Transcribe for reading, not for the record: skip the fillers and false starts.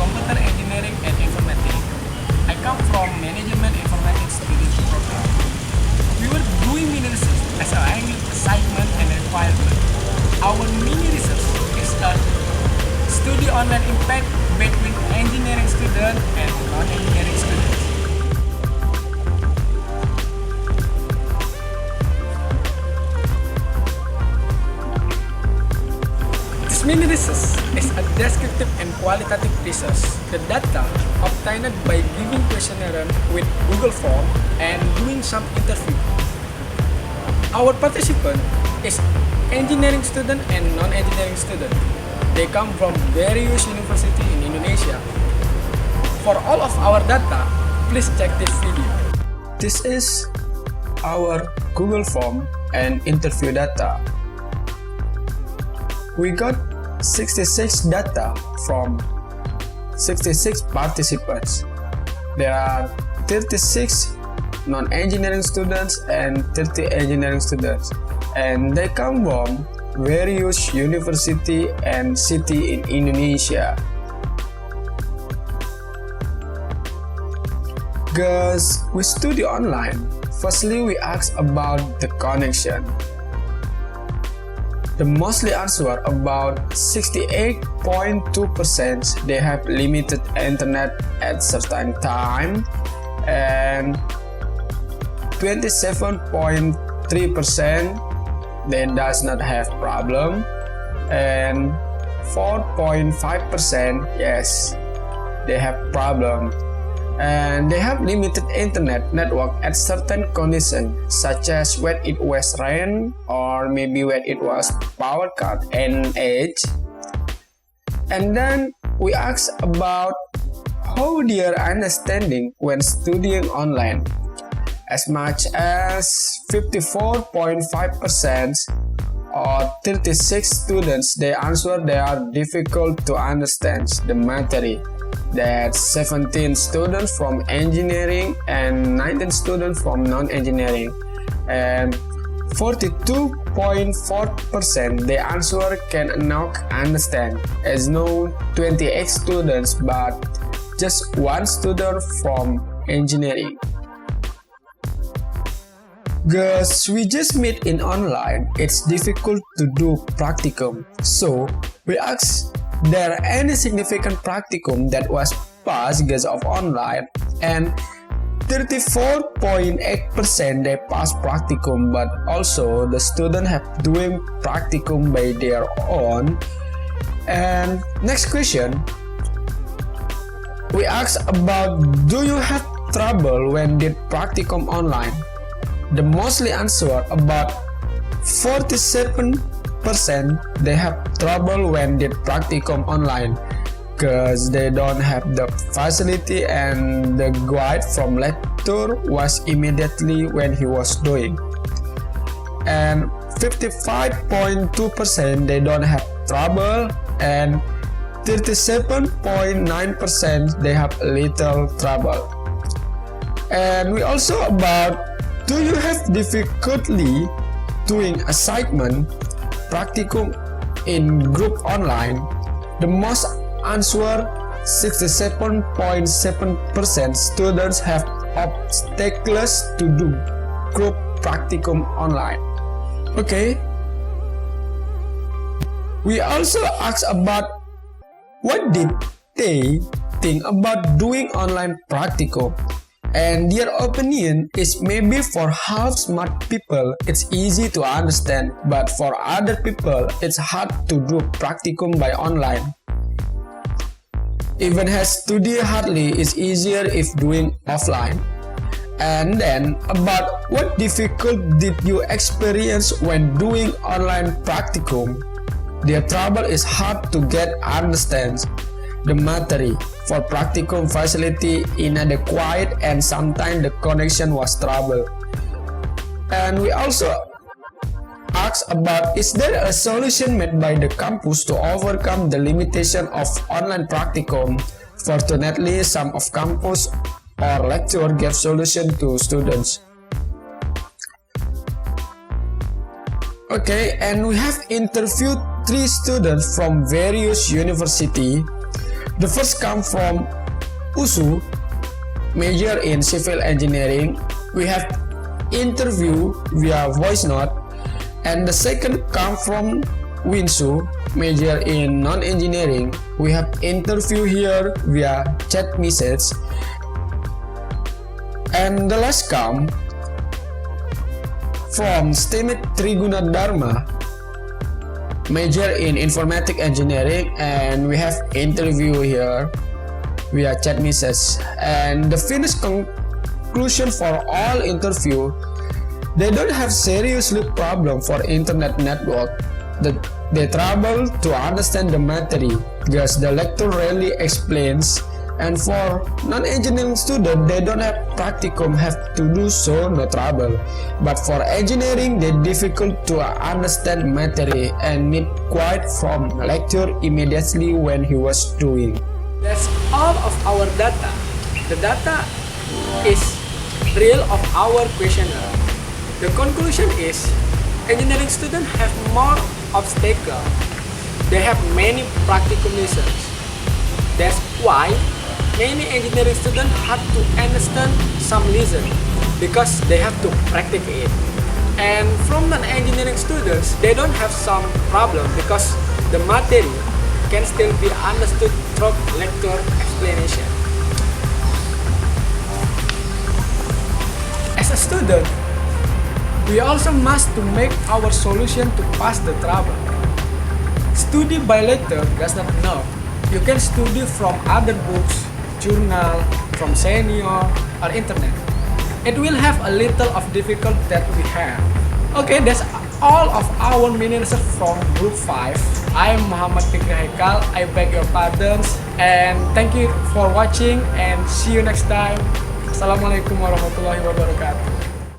Computer Engineering and Informatics. I come from Management Informatics Studies program. We were doing mini research as a assignment and requirement. Our mini research is a study online impact between engineering students and non-engineering students. This mini research is a descriptive and qualitative research. The data obtained by giving questionnaire with Google Form and doing some interview. Our participant is engineering student and non-engineering student. They come from various universities in Indonesia. For all of our data, please check this video. This is our Google Form and interview data. We got 66 data from 66 participants. There are 36 non-engineering students and 30 engineering students, and they come from various university and city in Indonesia. Because we study online, firstly we ask about the connection. The mostly answer, about 68.2%, they have limited internet at certain time, and 27.3% they does not have problem, and 4.5% yes, they have problem, and they have limited internet network at certain conditions, such as when it was rain or maybe when it was power cut and age. And then we ask about how they are understanding when studying online. As much as 54.5% or 36 students, they answer they are difficult to understand the material. That's 17 students from engineering and 19 students from non-engineering, and 42.4% they answer cannot understand, as no 28 students but just one student from engineering. Because we just meet in online, it's difficult to do practicum. So we ask, there any significant practicum that was passed because of online, and 34.8% they pass practicum, but also the student have doing practicum by their own. And next question, we ask about, do you have trouble when did practicum online? The mostly answer, about 47%, they have trouble when they practicum online because they don't have the facility and the guide from lecturer was immediately when he was doing. And 55.2% they don't have trouble, and 37.9% they have little trouble. And we also about, do you have difficulty doing assignment practicum in group online? The most answer, 67.7% students have obstacles to do group practicum online. Okay. We also asked about what did they think about doing online practicum. And their opinion is, maybe for half smart people it's easy to understand, but for other people it's hard to do practicum by online. Even has study hardly is easier if doing offline. And then about what difficult did you experience when doing online practicum? Their trouble is hard to get understand the material. For practicum facility inadequate, and sometimes the connection was trouble. And we also asked about, is there a solution made by the campus to overcome the limitation of online practicum? Fortunately, some of campus or lecturer gave solution to students. Okay, and we have interviewed 3 students from various universities. The first come from USU, major in civil engineering. We have interview via voice note, and the second come from WINSU, major in non-engineering. We have interview here via chat message, and the last come from STEMIT Triguna Dharma, major in informatics engineering, and we have interview here via chat message. And the finished conclusion for all interview, they don't have seriously problem for internet network. They trouble to understand the material because the lecturer rarely explains, and for non-engineering student, they don't have practicum, have to do so, no trouble. But for engineering, they difficult to understand material and need quiet from lecture immediately when he was doing. That's all of our data. The data is real of our questionnaire. The conclusion is engineering students have more obstacles. They have many practicum lessons. That's why many engineering students have to understand some lesson because they have to practice it. And from non-engineering students, they don't have some problem because the material can still be understood through lecture explanation. As a student, we also must to make our solution to pass the trouble. Study by letter does not enough. You can study from other books, journal, from senior, or internet. It will have a little of difficult that we have. Okay, that's all of our mini research from group 5. I am Muhammad Fikri Haikal. I beg your pardons and thank you for watching and see you next time. Assalamualaikum warahmatullahi wabarakatuh.